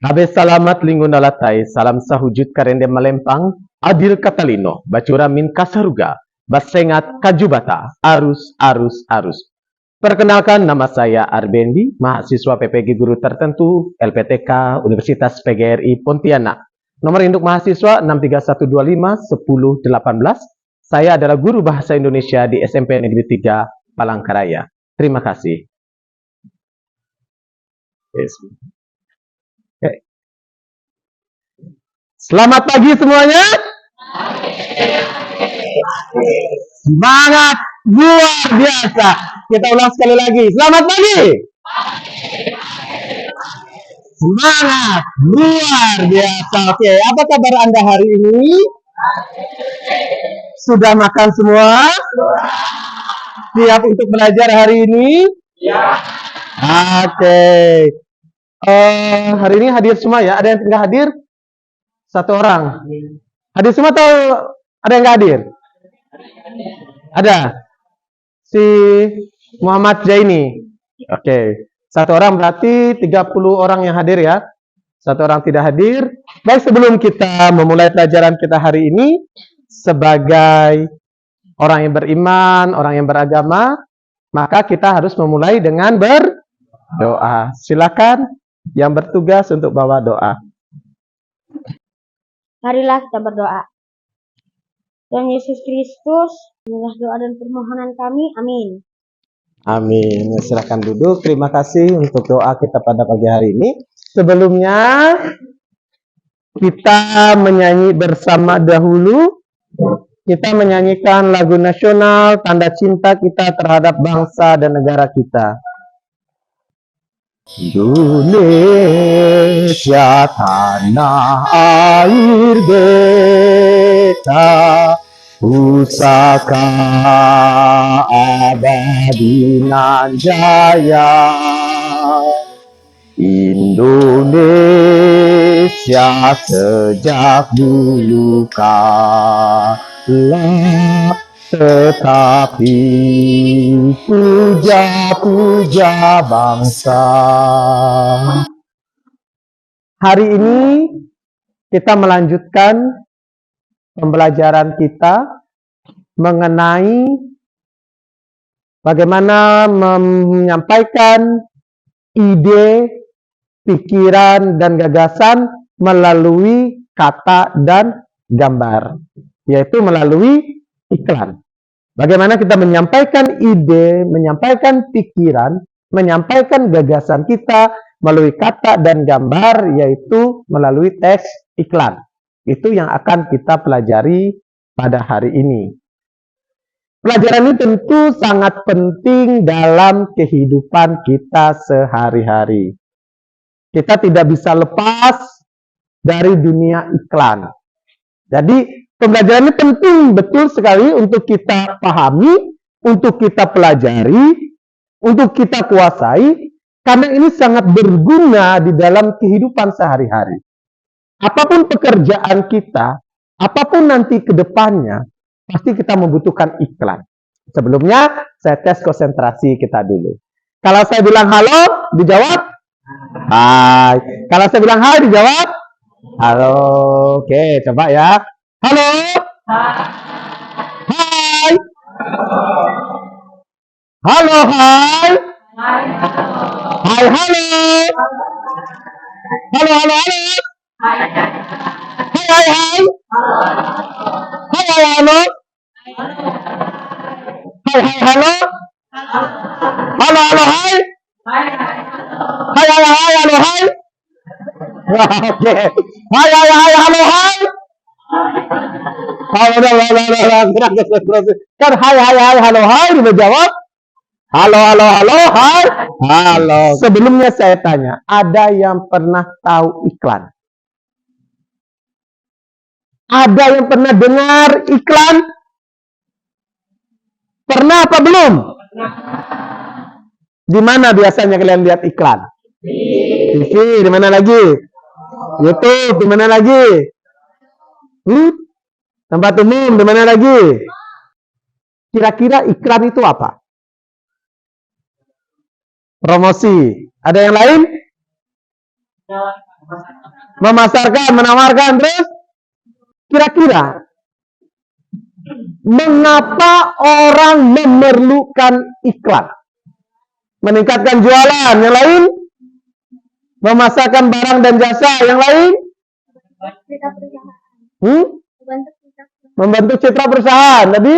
Habe salamat linggo nalatai, salam sahujud karende malempang, adil katalino, bacura min kasaruga, basengat kajubata, arus, arus, arus. Perkenalkan, nama saya Arbendi, mahasiswa PPG Guru Tertentu, LPTK, Universitas PGRI Pontianak. Nomor induk mahasiswa 631251018. Saya adalah guru bahasa Indonesia di SMP Negeri 3 Palangkaraya. Terima kasih. Yes. Okay. Selamat pagi semuanya. Semangat luar biasa. Kita ulang sekali lagi. Selamat pagi. Semangat luar biasa. Oke, apa kabar Anda hari ini? Sudah makan semua? Siap untuk belajar hari ini? Ya. Oke. Hari ini hadir semua ya? Ada yang nggak hadir? Satu orang. Hadir semua atau ada yang nggak hadir? Ada. Si Muhammad Zaini. Oke. Satu orang berarti 30 orang yang hadir ya. Satu orang tidak hadir. Baik, sebelum kita memulai pelajaran kita hari ini, sebagai orang yang beriman, orang yang beragama, maka kita harus memulai dengan berdoa. Silakan yang bertugas untuk bawa doa. Marilah kita berdoa. Tuhan Yesus Kristus, inilah doa dan permohonan kami. Amin. Amin. Silakan duduk. Terima kasih untuk doa kita pada pagi hari ini. Sebelumnya kita menyanyi bersama dahulu. Kita menyanyikan lagu nasional tanda cinta kita terhadap bangsa dan negara kita. Indonesia tanah air beta, pusaka abadi nan jaya. Indonesia sejak dulu kalah, tetapi puja-puja bangsa. Hari ini kita melanjutkan pembelajaran kita mengenai bagaimana menyampaikan ide, pikiran, dan gagasan melalui kata dan gambar, yaitu melalui iklan. Bagaimana kita menyampaikan ide, menyampaikan pikiran, menyampaikan gagasan kita melalui kata dan gambar, yaitu melalui teks iklan. Itu yang akan kita pelajari pada hari ini. Pelajaran ini tentu sangat penting dalam kehidupan kita sehari-hari. Kita tidak bisa lepas dari dunia iklan. Jadi, pembelajaran ini penting betul sekali untuk kita pahami, untuk kita pelajari, untuk kita kuasai, karena ini sangat berguna di dalam kehidupan sehari-hari. Apapun pekerjaan kita, apapun nanti ke depannya, pasti kita membutuhkan iklan. Sebelumnya, saya tes konsentrasi kita dulu. Kalau saya bilang halo, dijawab hai. Kalau saya bilang hai, dijawab halo. Oke, coba ya. Halo. Hai. Halo, hai. Hai, halo. Halo, halo, halo. Hai, hai, hai. Hai, halo, halo. Hai, hai, halo. Halo, halo, hai. Hai, hai, hai, halo, hai. Oke. Hai, hai, hai, halo, hai. Kan hai, hai, hai, halo, hai, dijawab. Halo, halo, halo, hai. Halo. Sebelumnya saya tanya, ada yang pernah tahu iklan? Ada yang pernah dengar iklan? Pernah apa belum? Di mana biasanya kalian lihat iklan? TV, di mana lagi? YouTube, di mana lagi? Tempat umum, di mana lagi? Kira-kira iklan itu apa? Promosi. Ada yang lain? Memasarkan, menawarkan, terus kira-kira mengapa orang memerlukan iklan? Meningkatkan jualan, yang lain memasarkan barang dan jasa, yang lain membantu citra perusahaan. Tadi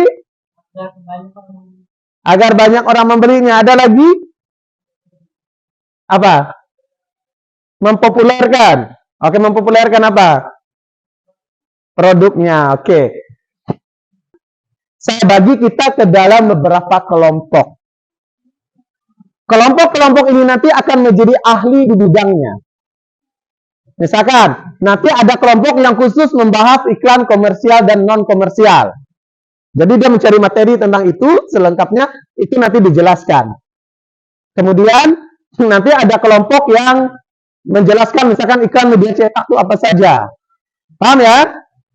agar banyak orang membelinya. Ada lagi apa? Mempopulerkan. Oke, mempopulerkan apa? Produknya. Oke. Saya bagi kita ke dalam beberapa kelompok. Kelompok-kelompok ini nanti akan menjadi ahli di bidangnya. Misalkan, nanti ada kelompok yang khusus membahas iklan komersial dan non-komersial. Jadi dia mencari materi tentang itu, selengkapnya itu nanti dijelaskan. Kemudian, nanti ada kelompok yang menjelaskan misalkan iklan media cetak itu apa saja. Paham ya?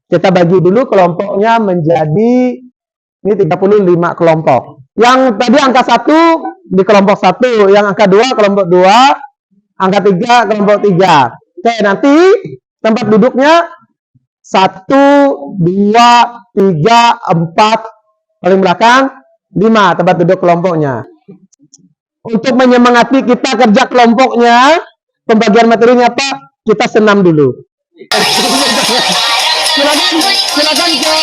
Kita bagi dulu kelompoknya menjadi ini 35 kelompok. Yang tadi angka 1 di kelompok 1, yang angka 2 kelompok 2, angka 3 kelompok 3. Oke, nanti tempat duduknya 1, 2, 3, 4, paling belakang 5 tempat duduk kelompoknya. Untuk menyemangati kita kerja kelompoknya, pembagian materinya apa? Kita senam dulu. Silakan ke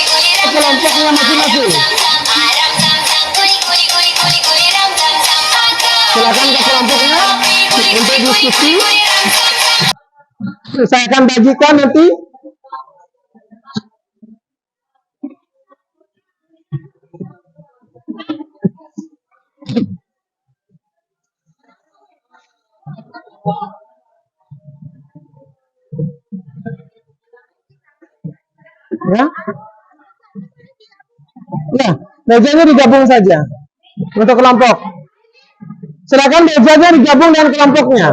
kelompoknya masing-masing. Silakan ke kelompoknya untuk diskusi. Saya akan bagikan nanti. Ya, ya, mejanya digabung saja untuk kelompok. Silakan mejanya digabung dengan kelompoknya.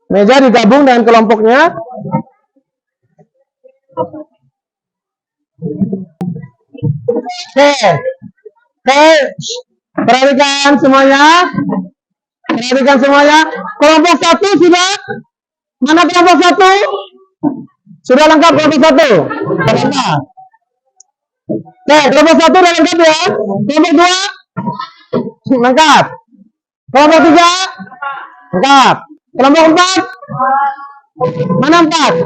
Meja digabung dengan kelompoknya. Oke, perhatikan semuanya. Perhatikan semuanya. Kelompok 1 sudah? Mana kelompok 1? Sudah lengkap kelompok 1? Lengkap. Oke, kelompok 1 sudah lengkap ya? Kelompok 2? Lengkap. Kelompok 3? Lengkap. Kelompok 4? Mana 4?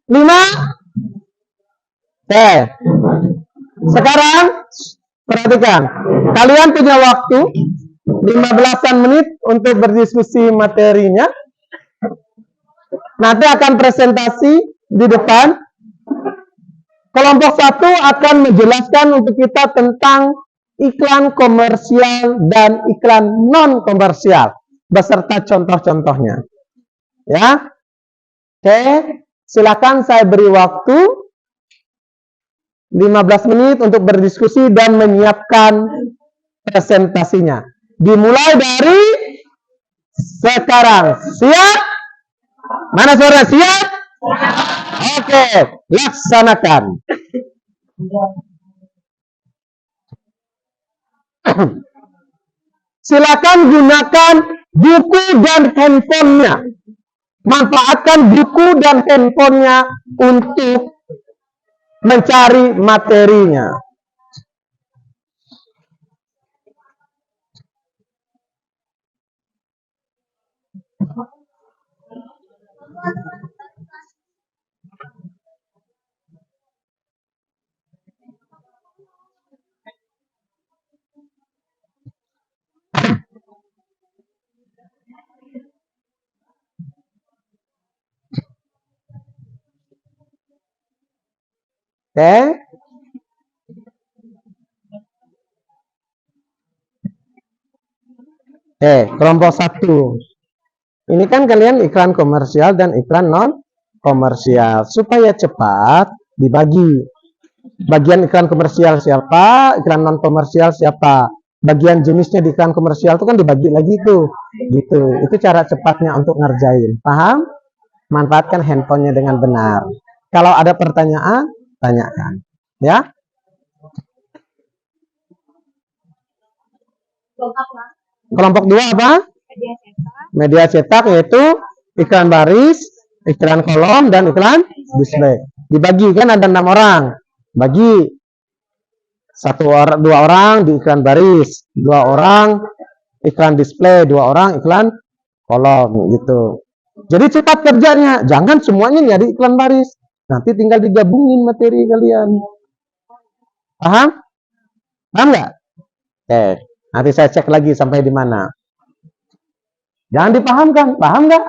5? Oke. Sekarang perhatikan. Kalian punya waktu 15-an menit untuk berdiskusi materinya. Nanti akan presentasi di depan. Kelompok 1 akan menjelaskan untuk kita tentang iklan komersial dan iklan non komersial beserta contoh-contohnya. Ya. Oke, silakan saya beri waktu 15 menit untuk berdiskusi dan menyiapkan presentasinya. Dimulai dari sekarang. Siap? Mana suara siap? Oke, laksanakan. Silakan gunakan buku dan handphonenya. Manfaatkan buku dan handphonenya untuk mencari materinya. Oke. Kelompok 1. Ini kan kalian iklan komersial dan iklan non komersial. Supaya cepat dibagi. Bagian iklan komersial siapa, iklan non komersial siapa. Bagian jenisnya di iklan komersial itu kan dibagi lagi tuh. Gitu. Itu cara cepatnya untuk ngerjain. Paham? Manfaatkan handphonenya dengan benar. Kalau ada pertanyaan, tanyakan. Ya. Kelompok 2 apa? Media cetak, yaitu iklan baris, iklan kolom, dan iklan display. Dibagi kan ada 6 orang. Bagi 2 orang di iklan baris, 2 orang iklan display, 2 orang iklan kolom gitu. Jadi cepat kerjanya, jangan semuanya nyari iklan baris. Nanti tinggal digabungin materi kalian. Paham? Paham nggak? Nanti saya cek lagi sampai di mana. Jangan dipahamkan, paham nggak?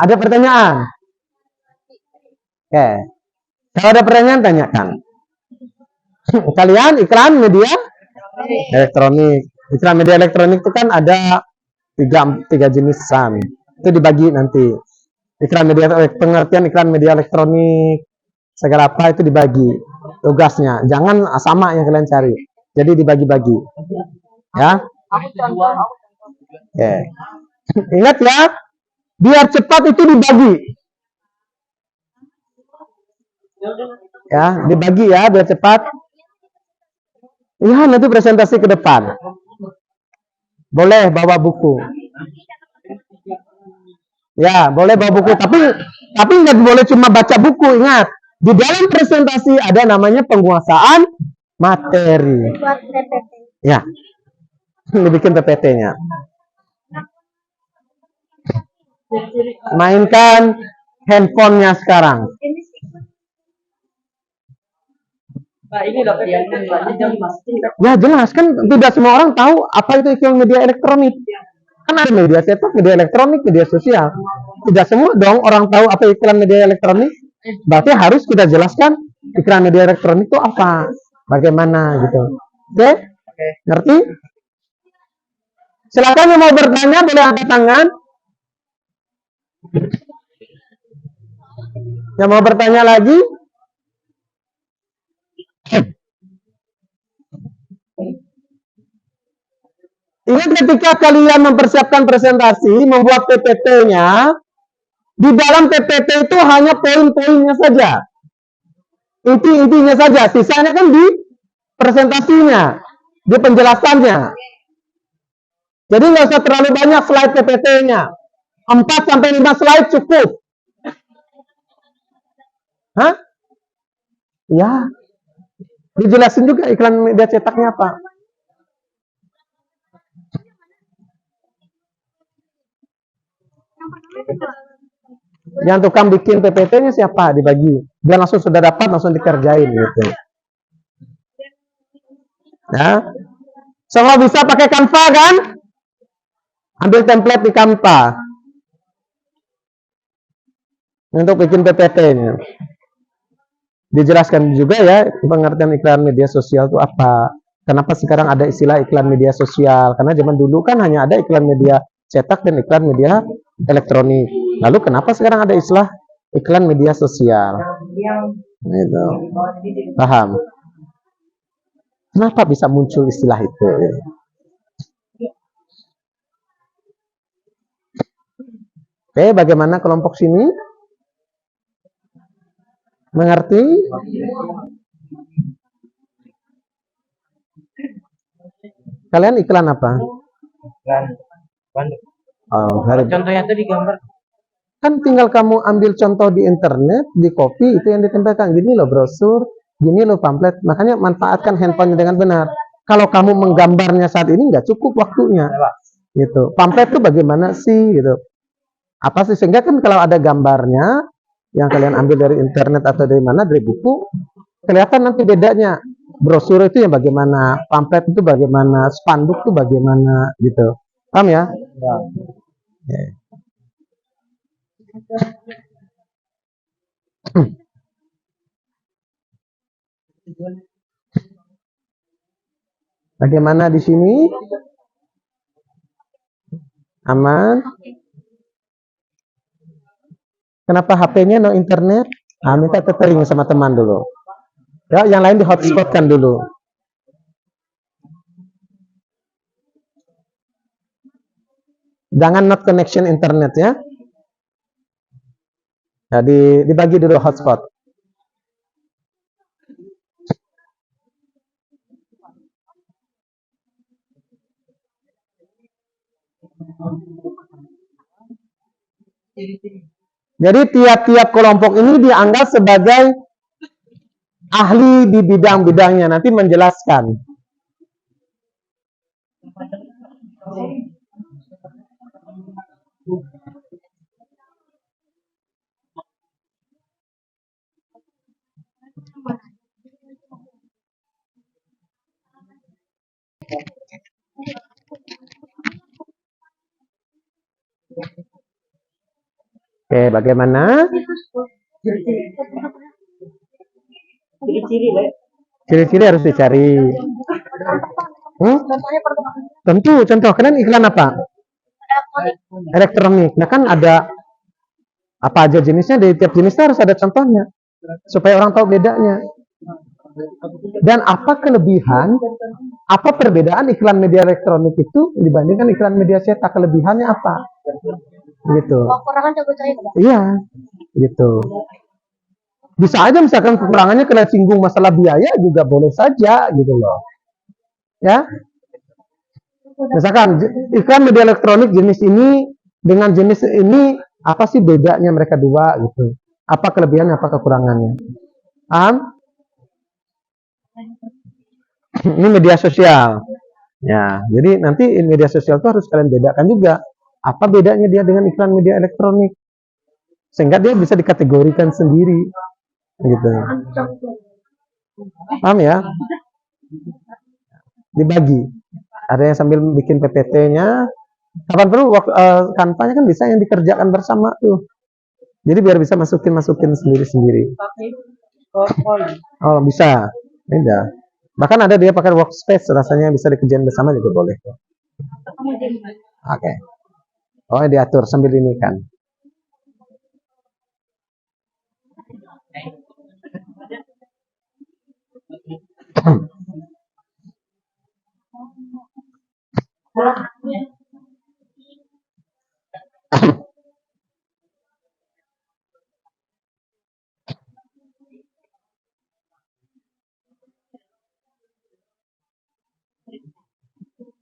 Ada pertanyaan? Kalau ada pertanyaan tanyakan. Kalian iklan media elektronik. Iklan media elektronik itu kan ada tiga jenisan. Itu dibagi nanti. Iklan media, pengertian iklan media elektronik, segala apa itu dibagi tugasnya. Jangan sama yang kalian cari. Jadi dibagi-bagi. Ya. Ingat ya, biar cepat itu dibagi. Ya, dibagi ya biar cepat. Iya, nanti presentasi ke depan. Boleh bawa buku. Ya, boleh bawa buku, tapi nggak boleh cuma baca buku. Ingat, di dalam presentasi ada namanya penguasaan materi. Ya, dibikin PPT-nya. Mainkan handphonenya sekarang. Pak, ini udah Ya jelas kan, tidak semua orang tahu apa itu iklan media elektronik. Kan ada media cetak, media elektronik, media sosial. Tidak semua dong orang tahu apa iklan media elektronik. Berarti harus kita jelaskan iklan media elektronik itu apa, bagaimana gitu. Oke? Ngerti? Silakan yang mau bertanya boleh angkat tangan. Yang mau bertanya lagi? Ingat ketika kalian mempersiapkan presentasi, membuat PPT-nya, di dalam PPT itu hanya poin-poinnya saja. Inti-intinya saja, sisanya kan di presentasinya, di penjelasannya. Jadi nggak usah terlalu banyak slide PPT-nya. 4-5 slide cukup. Hah? Ya. Dijelasin juga iklan media cetaknya apa. Yang tukang bikin PPT-nya siapa? Dibagi. Dia langsung sudah dapat, langsung dikerjain gitu. Ya. Semua bisa pakai Canva kan? Ambil template di Canva untuk bikin PPT-nya. Dijelaskan juga ya pengertian iklan media sosial itu apa. Kenapa sekarang ada istilah iklan media sosial? Karena zaman dulu kan hanya ada iklan media cetak dan iklan media elektronik. Lalu kenapa sekarang ada istilah iklan media sosial? Gitu. Paham? Kenapa bisa muncul istilah itu? Oke, bagaimana kelompok sini? Mengerti? Kalian iklan apa? Contohnya itu digambar. Kan tinggal kamu ambil contoh di internet, di copy, itu yang ditempelkan. Gini loh brosur, gini loh pamflet. Makanya manfaatkan handphone dengan benar. Kalau kamu menggambarnya saat ini nggak cukup waktunya. Gitu. Pamflet itu bagaimana sih? Gitu. Apa sih? Sehingga kan kalau ada gambarnya, yang kalian ambil dari internet atau dari mana, dari buku, kelihatan nanti bedanya. Brosur itu yang bagaimana, pamflet itu bagaimana, spanduk itu bagaimana, gitu. Paham ya? Ya. Bagaimana di sini? Aman? Kenapa HP-nya no internet? Minta tethering sama teman dulu. Ya, yang lain di hotspotkan dulu. Jangan not connection internet ya. Jadi dibagi dulu hotspot. Jadi tiap-tiap kelompok ini dianggap sebagai ahli di bidang-bidangnya, nanti menjelaskan. Oke, bagaimana? Ciri-ciri lah. Ciri-ciri harus dicari. Tentu, contoh kalian iklan apa? Elektronik. Nah kan ada apa aja jenisnya, dari tiap jenisnya harus ada contohnya supaya orang tahu bedanya. Dan apa kelebihan, apa perbedaan iklan media elektronik itu dibandingkan iklan media cetak? Kelebihannya apa? Gitu. Iya, gitu. Bisa aja misalkan kekurangannya kena singgung masalah biaya juga boleh saja gitu loh. Ya. Misalkan iklan media elektronik jenis ini dengan jenis ini apa sih bedanya mereka dua gitu. Apa kelebihannya, apa kekurangannya? Paham? Ini media sosial. Ya, jadi nanti media sosial itu harus kalian bedakan juga. Apa bedanya dia dengan iklan media elektronik? Sehingga dia bisa dikategorikan sendiri. Gitu. Paham ya? Dibagi. Ada yang sambil bikin PPT-nya. Kapan perlu kampanye kan bisa yang dikerjakan bersama tuh. Jadi biar bisa masukin sendiri-sendiri. Oh, bisa. Beda. Bahkan ada dia pakai workspace, rasanya bisa dikerjain bersama juga boleh. Oke. Oh, diatur sambil ini kan.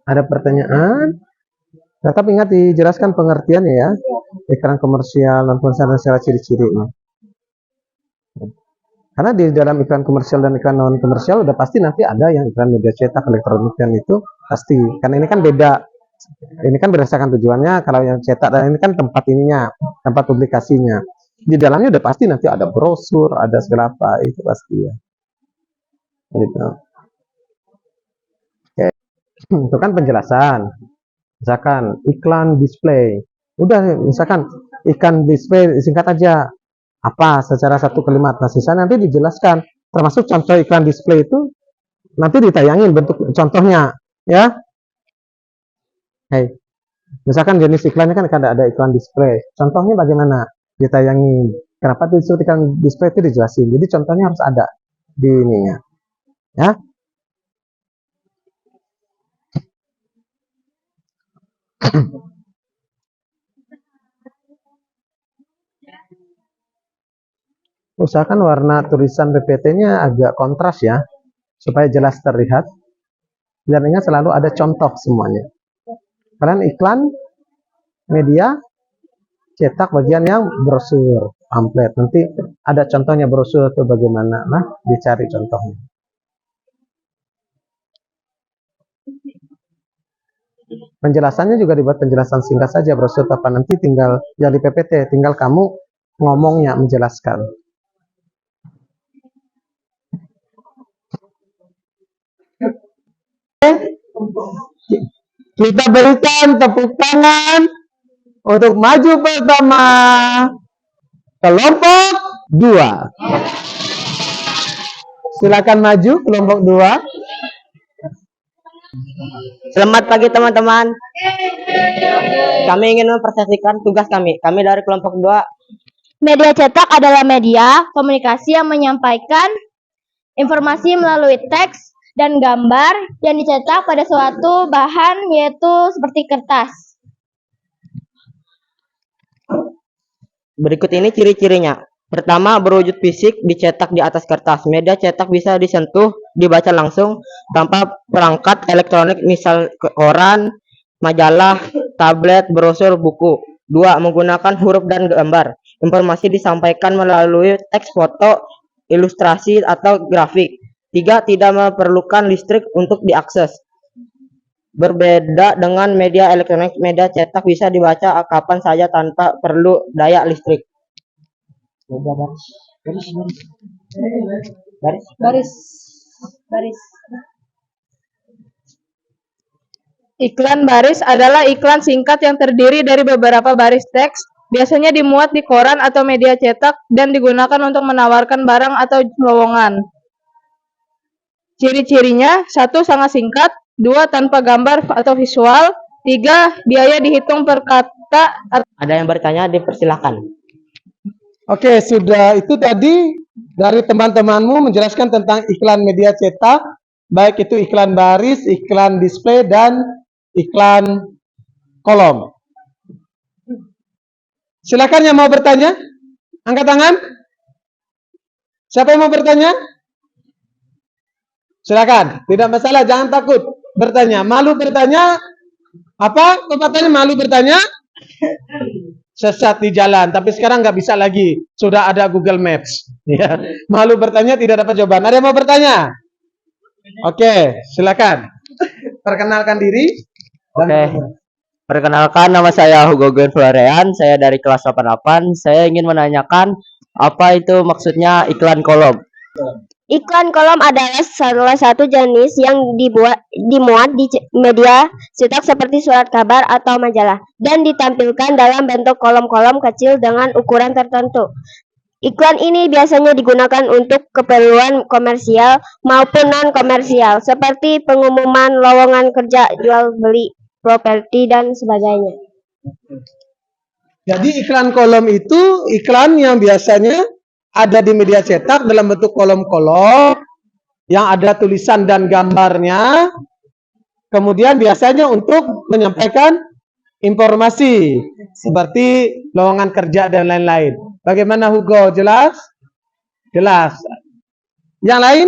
Ada pertanyaan? Tetap ingat dijelaskan pengertiannya ya. Iklan komersial, non komersial, dan secara ciri-cirinya. Karena di dalam iklan komersial dan iklan non komersial udah pasti nanti ada yang iklan media cetak, elektronik, dan itu pasti. Karena ini kan beda. Ini kan berdasarkan tujuannya. Kalau yang cetak dan ini kan tempat ininya, tempat publikasinya. Di dalamnya udah pasti nanti ada brosur, ada segala apa, itu pasti ya. Gitu. Oke. Itu kan penjelasan. Misalkan iklan display. Udah, misalkan iklan display singkat aja. Apa secara satu kalimat. Nah, sisanya nanti dijelaskan. Termasuk contoh iklan display itu nanti ditayangin bentuk contohnya, ya. Hey, misalkan jenis iklannya kan ada iklan display. Contohnya bagaimana? Ditayangin. Kenapa disebut iklan display itu dijelasin. Jadi contohnya harus ada di ininya, ya. Usahakan warna tulisan PPT-nya agak kontras ya, supaya jelas terlihat. Dan ingat selalu ada contoh semuanya. Kalian iklan media cetak bagian yang brosur, pamflet. Nanti ada contohnya brosur itu bagaimana. Nah, dicari contohnya. Penjelasannya juga dibuat penjelasan singkat saja brosur apa nanti tinggal yang di PPT, tinggal kamu ngomongnya menjelaskan. Kita berikan tepuk tangan untuk maju pertama kelompok 2. Silakan maju kelompok 2. Selamat pagi teman-teman. Kami ingin mempresentasikan tugas kami. Kami dari kelompok 2. Media cetak adalah media komunikasi yang menyampaikan informasi melalui teks dan gambar yang dicetak pada suatu bahan, yaitu seperti kertas. Berikut ini ciri-cirinya. Pertama, berwujud fisik, dicetak di atas kertas. Media cetak bisa disentuh, dibaca langsung tanpa perangkat elektronik, misal koran, majalah, tablet, brosur, buku. 2. Menggunakan huruf dan gambar. Informasi disampaikan melalui teks, foto, ilustrasi, atau grafik. 3. Tidak memerlukan listrik untuk diakses. Berbeda dengan media elektronik, media cetak bisa dibaca kapan saja tanpa perlu daya listrik. Baris. Iklan baris adalah iklan singkat yang terdiri dari beberapa baris teks, biasanya dimuat di koran atau media cetak dan digunakan untuk menawarkan barang atau lowongan. Ciri-cirinya: 1. Sangat singkat. 2. Tanpa gambar atau visual. 3. Biaya dihitung per kata. Ada yang bertanya, dipersilakan. Oke, sudah itu tadi dari teman-temanmu menjelaskan tentang iklan media cetak, baik itu iklan baris, iklan display, dan iklan kolom. Silakan yang mau bertanya, angkat tangan. Siapa yang mau bertanya? Silakan, tidak masalah, jangan takut bertanya. Malu bertanya? Apa? Pepatahnya malu bertanya? Sesat di jalan, tapi sekarang nggak bisa lagi, sudah ada Google Maps. Ya, malu bertanya tidak dapat jawaban. Ada yang mau bertanya? Oke, silakan. Perkenalkan diri. Oke. Perkenalkan, nama saya Hugo Gwen Florean, saya dari kelas 88. Saya ingin menanyakan apa itu maksudnya iklan kolom. Iklan kolom adalah salah satu jenis yang dimuat di media cetak seperti surat kabar atau majalah dan ditampilkan dalam bentuk kolom-kolom kecil dengan ukuran tertentu. Iklan ini biasanya digunakan untuk keperluan komersial maupun non-komersial seperti pengumuman lowongan kerja, jual beli properti, dan sebagainya. Jadi iklan kolom itu iklan yang biasanya ada di media cetak dalam bentuk kolom-kolom yang ada tulisan dan gambarnya. Kemudian biasanya untuk menyampaikan informasi seperti lowongan kerja dan lain-lain. Bagaimana Hugo? Jelas? Jelas. Yang lain?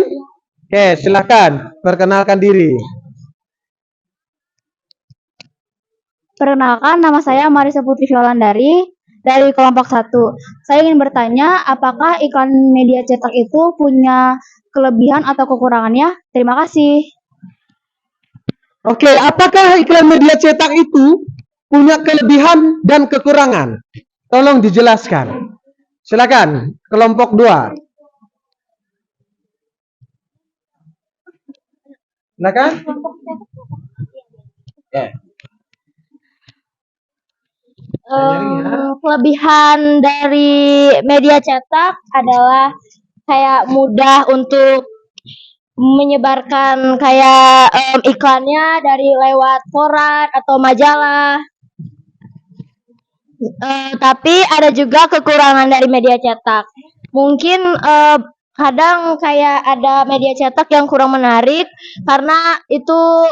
Oke, silakan perkenalkan diri. Perkenalkan, nama saya Marisa Putri Violandari dari kelompok 1. Saya ingin bertanya, apakah iklan media cetak itu punya kelebihan atau kekurangannya? Terima kasih. Oke, apakah iklan media cetak itu punya kelebihan dan kekurangan? Tolong dijelaskan. Silakan, kelompok 2. Silakan. Kelebihan dari media cetak adalah kayak mudah untuk menyebarkan kayak iklannya dari lewat koran atau majalah. Tapi ada juga kekurangan dari media cetak. Mungkin kadang kayak ada media cetak yang kurang menarik karena itu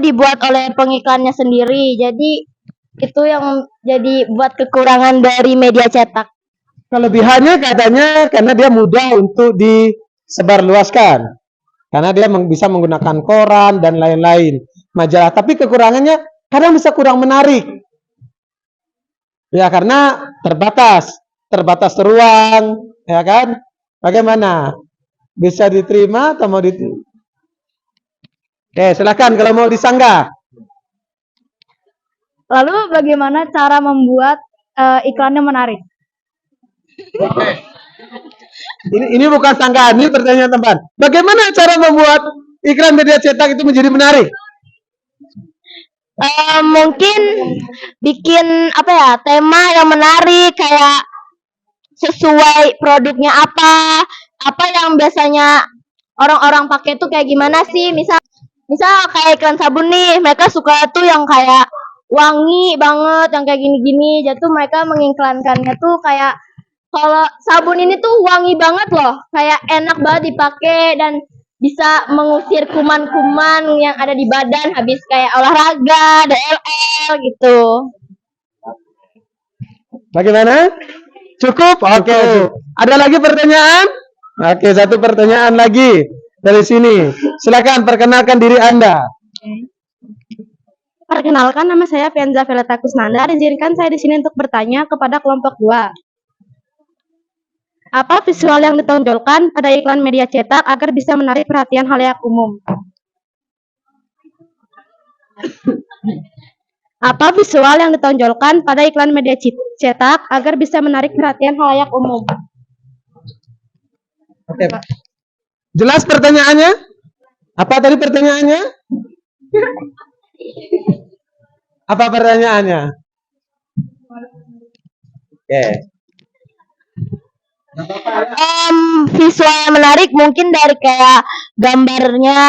dibuat oleh pengiklannya sendiri. Jadi itu yang jadi buat kekurangan dari media cetak. Kelebihannya katanya karena dia mudah untuk disebarluaskan. Karena dia bisa menggunakan koran dan lain-lain, majalah. Tapi kekurangannya kadang bisa kurang menarik. Ya, karena terbatas ruang, ya kan? Bagaimana? Bisa diterima atau mau diterima? Oke, silakan kalau mau disanggah. Lalu bagaimana cara membuat iklannya menarik? Ini bukan sanggahan, ini pertanyaan teman. Bagaimana cara membuat iklan media cetak itu menjadi menarik? Mungkin bikin tema yang menarik, kayak sesuai produknya apa yang biasanya orang-orang pakai tuh kayak gimana sih. Misal kayak iklan sabun nih, mereka suka tuh yang kayak wangi banget, yang kayak gini-gini. Jadi tuh mereka mengiklankannya tuh kayak kalau sabun ini tuh wangi banget loh, kayak enak banget dipakai dan bisa mengusir kuman-kuman yang ada di badan habis kayak olahraga, DLL gitu. Bagaimana? Cukup? Oke. Ada lagi pertanyaan? Oke, satu pertanyaan lagi dari sini. Silakan perkenalkan diri Anda. Perkenalkan, nama saya Fianza Veleta Kusnandar. Izinkan saya di sini untuk bertanya kepada kelompok 2. Apa visual yang ditonjolkan pada iklan media cetak agar bisa menarik perhatian halayak umum? Apa visual yang ditonjolkan pada iklan media cetak agar bisa menarik perhatian halayak umum? Oke. Jelas pertanyaannya? Apa tadi pertanyaannya? Apa pertanyaannya? Oke. Visual yang menarik mungkin dari kayak gambarnya,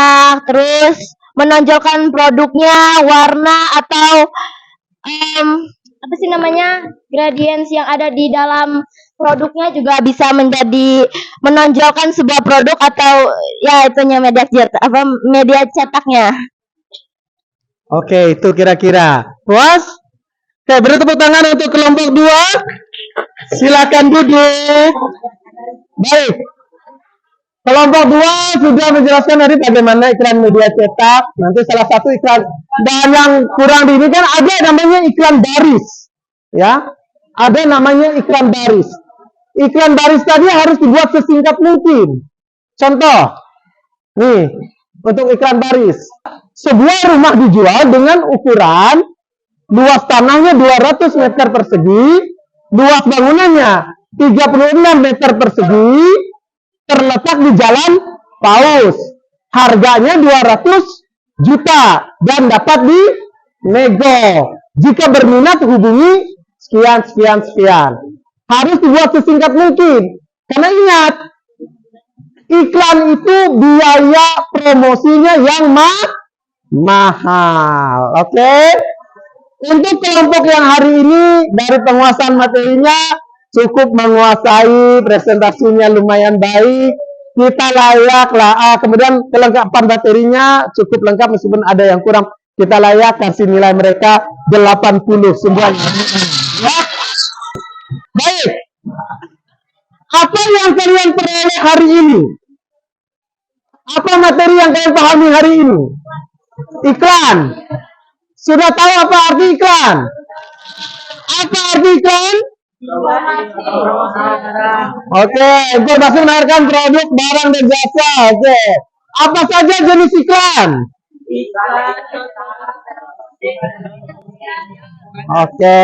terus menonjolkan produknya, warna atau apa sih namanya, gradients yang ada di dalam produknya juga bisa menjadi menonjolkan sebuah produk atau ya itunya media cetaknya. Oke, itu kira-kira. Puas? Oke, beri tepuk tangan untuk kelompok 2. Silakan duduk. Baik. Kelompok 2 sudah menjelaskan tadi bagaimana iklan media cetak. Nanti salah satu iklan. Dan yang kurang ini kan ada namanya iklan baris. Ya. Ada namanya iklan baris. Iklan baris tadi harus dibuat sesingkat mungkin. Contoh. Nih, untuk iklan baris. Sebuah rumah dijual dengan ukuran luas tanahnya 200 meter persegi, luas bangunannya 36 meter persegi, terletak di Jalan Paus. Harganya 200 juta dan dapat dinego. Jika berminat hubungi sekian. Harus dibuat sesingkat mungkin. Karena ingat, iklan itu biaya promosinya yang mahal. Oke? Untuk kelompok yang hari ini dari penguasaan materinya cukup menguasai, presentasinya lumayan baik, kita layak lah. Kemudian kelengkapan materinya cukup lengkap meskipun ada yang kurang, kita layak kasih nilai mereka 80 semuanya. Ya. Baik. Apa yang kalian peroleh hari ini? Apa materi yang kalian pahami hari ini? Iklan. Sudah tahu apa arti iklan? Apa arti iklan? Oke, informasi menawarkan produk, barang, dan jasa. Oke. Apa saja jenis iklan? Oke.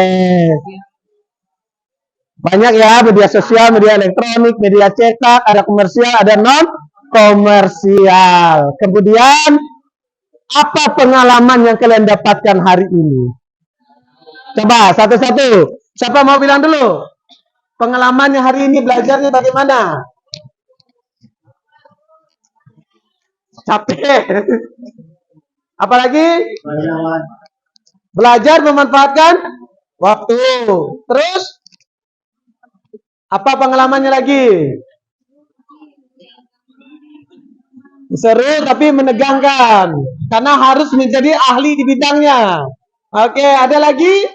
Banyak ya, media sosial, media elektronik, media cetak, ada komersial, ada non komersial. Kemudian apa pengalaman yang kalian dapatkan hari ini? Coba satu-satu. Siapa mau bilang dulu? Pengalamannya hari ini, belajarnya bagaimana? Capek. Apalagi? Belajar memanfaatkan waktu. Terus? Apa pengalamannya lagi? Seru tapi menegangkan. Karena harus menjadi ahli di bidangnya. Oke, ada lagi?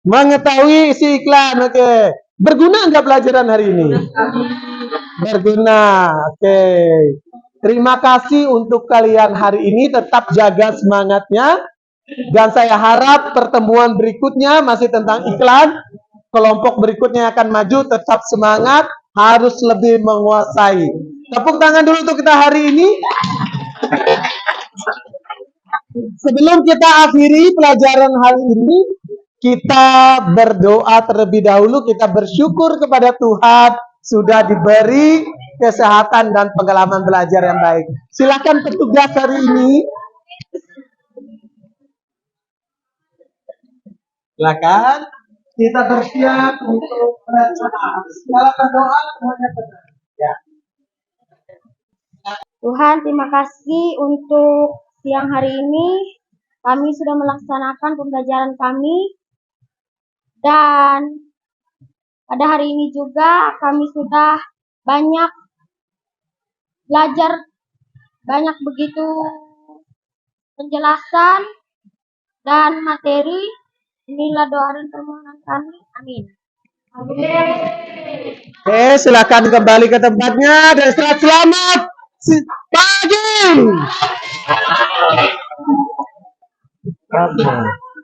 Mengetahui isi iklan. Oke. Berguna enggak pelajaran hari ini? Berguna. Oke. Terima kasih untuk kalian hari ini. Tetap jaga semangatnya. Dan saya harap pertemuan berikutnya masih tentang iklan. Kelompok berikutnya akan maju, tetap semangat, harus lebih menguasai. Tepuk tangan dulu untuk kita hari ini. Sebelum kita akhiri pelajaran hari ini, kita berdoa terlebih dahulu, kita bersyukur kepada Tuhan sudah diberi kesehatan dan pengalaman belajar yang baik. Silakan petugas hari ini. Silakan. Kita bersiap untuk pelaksanaan. Silakan doa semuanya benar. Ya. Tuhan, terima kasih untuk siang hari ini. Kami sudah melaksanakan pembelajaran kami. Dan pada hari ini juga kami sudah banyak belajar, banyak begitu penjelasan dan materi. Inilah doa dan permohonan kami. Amin. Oke, silakan kembali ke tempatnya dan selamat pagi. Oke.